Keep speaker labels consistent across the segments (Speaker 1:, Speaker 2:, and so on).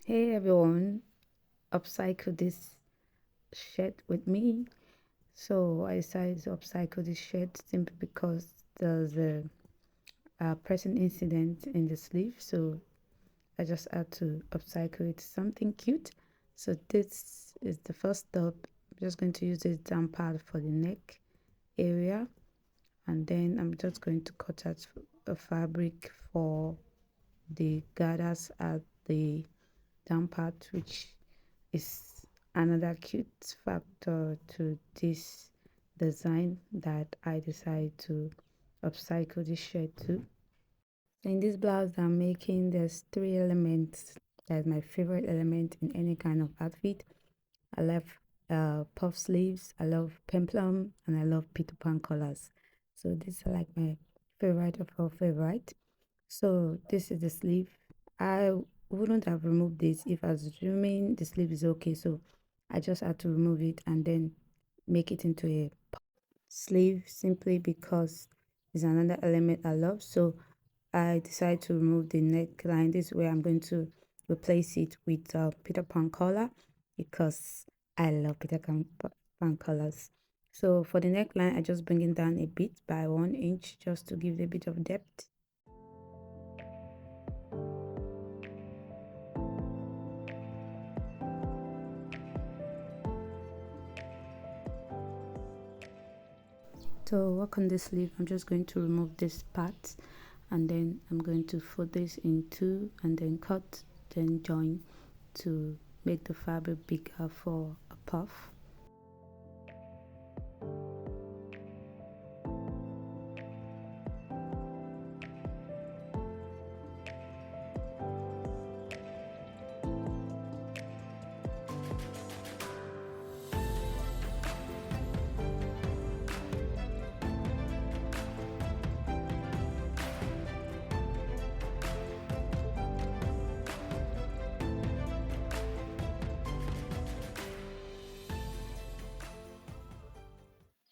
Speaker 1: Hey everyone, upcycle this shirt with me. So I decided to upcycle this shirt simply because there's a present incident in the sleeve. So I just had to upcycle it something cute. So this is the first step. I'm just going to use this down part for the neck area, and then I'm just going to cut out a fabric for the gathers at the down part, which is another cute factor to this design that I decided to upcycle this shirt to. So in this blouse that I'm making, there's three elements. That's my favorite element in any kind of outfit. I love puff sleeves, I love peplum, and I love Peter Pan colors. So these are like my favorite of all favorite. So this is the sleeve. I wouldn't have removed this if I was assuming the sleeve is okay. So I just had to remove it and then make it into a sleeve simply because it's another element I love. So I decided to remove the neckline. This is where I'm going to replace it with Peter Pan collar because I love Pan colors. So for the neckline, I just bring it down a bit by 1 inch just to give it a bit of depth. To work on this sleeve, I'm just going to remove this part and then I'm going to fold this in two and then cut, then join to make the fabric bigger for a puff.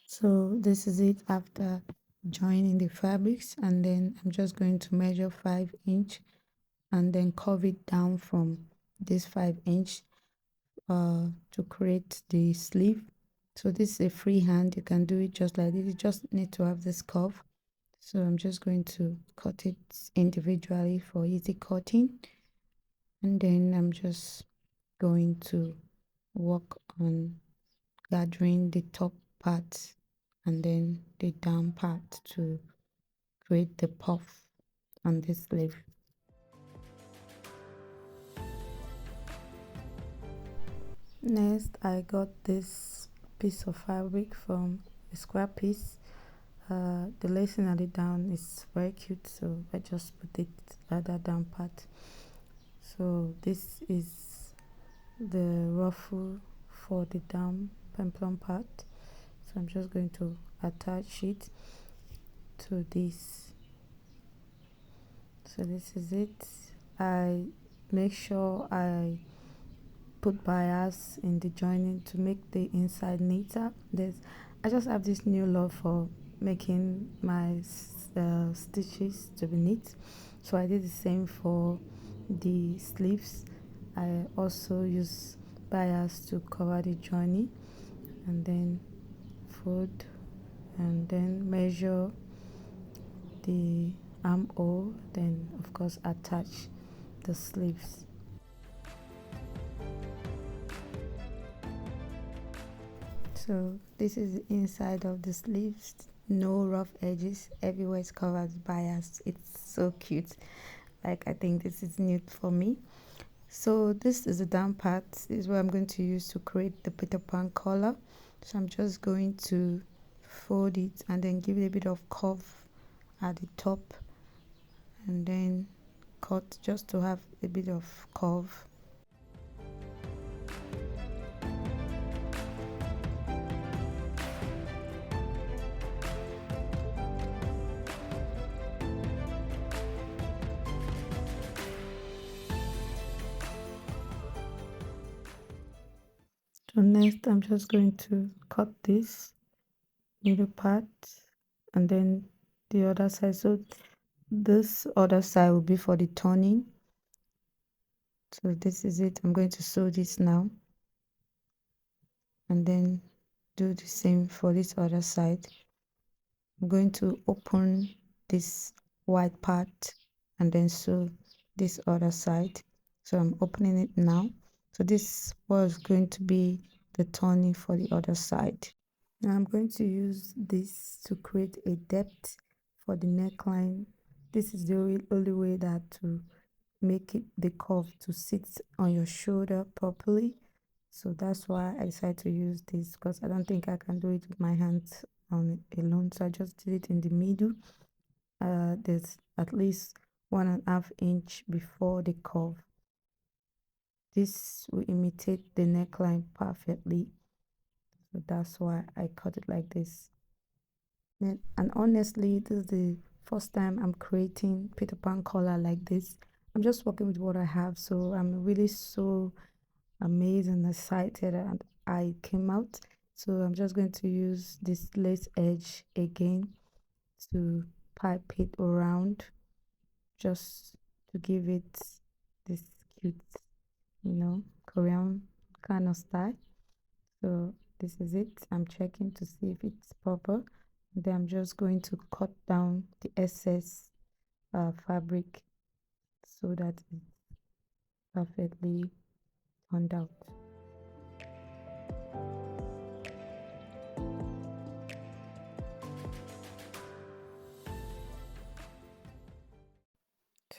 Speaker 1: So this is it after joining the fabrics, and then I'm just going to measure 5 inch and then curve it down from this 5 inch to create the sleeve. So this is a freehand, you can do it just like this, you just need to have this curve. So I'm just going to cut it individually for easy cutting, and then I'm just going to work on gathering the top part and then the down part to create the puff on this sleeve. Next, I got this piece of fabric from a scrap piece. The lacing at it down is very cute, so I just put it at that down part. So this is the ruffle for the down peplum part. So I'm just going to attach it to this. So this is it. I make sure I put bias in the joining to make the inside neater. I just have this new love for making my stitches to be neat, so I did the same for the sleeves. I also use bias to cover the joining and then fold and then measure the armhole, then of course attach the sleeves. So this is the inside of the sleeves, no rough edges, everywhere is covered with bias. It's so cute. Like, I think this is new for me. So this is the down part. This is what I'm going to use to create the Peter Pan collar. So I'm just going to fold it and then give it a bit of curve at the top and then cut just to have a bit of curve. So next I'm just going to cut this middle part and then the other side. So this other side will be for the turning. So this is it. I'm going to sew this now and then do the same for this other side. I'm going to open this white part and then sew this other side. So I'm opening it now. So this was going to be the turning for the other side. Now I'm going to use this to create a depth for the neckline. This is the only way that to make it the curve to sit on your shoulder properly. So that's why I decided to use this, because I don't think I can do it with my hands on it alone. So I just did it in the middle. There's at least 1.5 inch before the curve. This will imitate the neckline perfectly. So that's why I cut it like this. And honestly, this is the first time I'm creating Peter Pan collar like this. I'm just working with what I have, so I'm really so amazed and excited and I came out. So I'm just going to use this lace edge again to pipe it around, just to give it this cute, Korean kind of style. So this is it. I'm checking to see if it's proper. Then I'm just going to cut down the excess fabric so that it's perfectly turned out.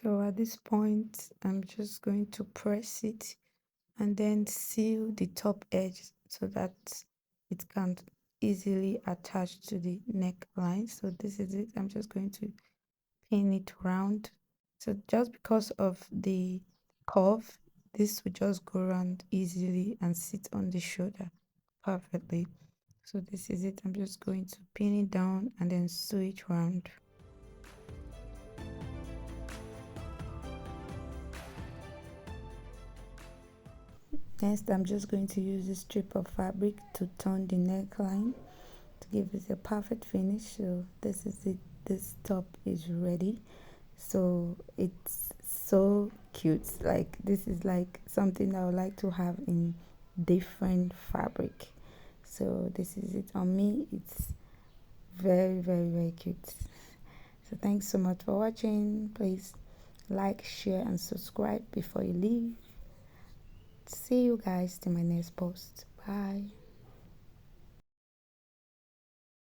Speaker 1: So at this point, I'm just going to press it and then seal the top edge so that it can easily attach to the neckline. So this is it. I'm just going to pin it round. So just because of the curve, this will just go around easily and sit on the shoulder perfectly. So this is it. I'm just going to pin it down and then sew it round. Next, I'm just going to use this strip of fabric to turn the neckline to give it a perfect finish. So this is it. This top is ready. So it's so cute. Like this is like something I would like to have in different fabric. So this is it on me. It's very, very, very cute. So thanks so much for watching. Please like, share and subscribe before you leave. See you guys in my next post. Bye.